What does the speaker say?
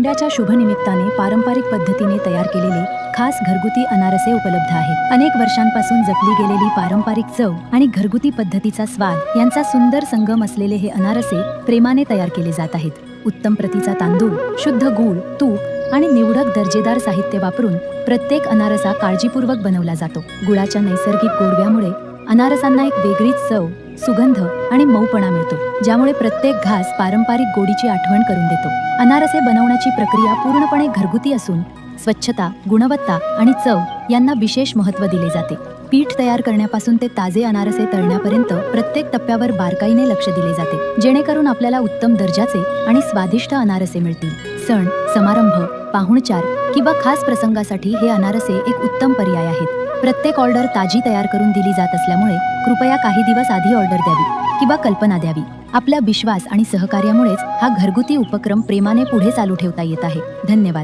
धोंड्याच्या शुभनिमित्ताने पारंपरिक पद्धतीने तयार केलेले खास घरगुती अनारसे उपलब्ध आहेत। अनेक वर्षांपासून जपली गेलेली पारंपरिक चव आणि घरगुती पद्धतीचा स्वाद यांचा सुंदर संगम असलेले हे अनारसे प्रेमाने तयार केले जात आहेत। उत्तम प्रतीचा तांदूळ, शुद्ध गूळ, तूप आणि निवडक दर्जेदार साहित्य वापरून प्रत्येक अनारसा काळजीपूर्वक बनवला जातो। गुळाच्या नैसर्गिक गोडव्यामुळे अनारसांना एक वेगळीच चव, सुगंध आणि मऊपणा मिळतो, ज्यामुळे प्रत्येक घास पारंपरिक गोडीची आठवण करून देतो। अनारसे बनवण्याची प्रक्रिया पूर्णपणे घरगुती असून स्वच्छता, गुणवत्ता आणि चव यांना विशेष महत्त्व दिले जाते। पीठ तयार करण्यापासून ते ताजे अनारसे तळण्यापर्यंत प्रत्येक टप्प्यावर बारकाईने लक्ष दिले जाते, जेणेकरून आपल्याला उत्तम दर्जाचे आणि स्वादिष्ट अनारसे मिळतील। सण, समारंभ, पाहुणचार किंवा खास प्रसंगासाठी हे अनारसे एक उत्तम पर्याय आहेत। प्रत्येक ऑर्डर ताजी तयार करून दिली जात असल्यामुळे कृपया काही दिवस आधी ऑर्डर द्यावी किंवा कल्पना द्यावी। आपल्या विश्वास आणि सहकार्यामुळेच हा घरगुती उपक्रम प्रेमाने पुढे चालू ठेवता येत आहे। धन्यवाद।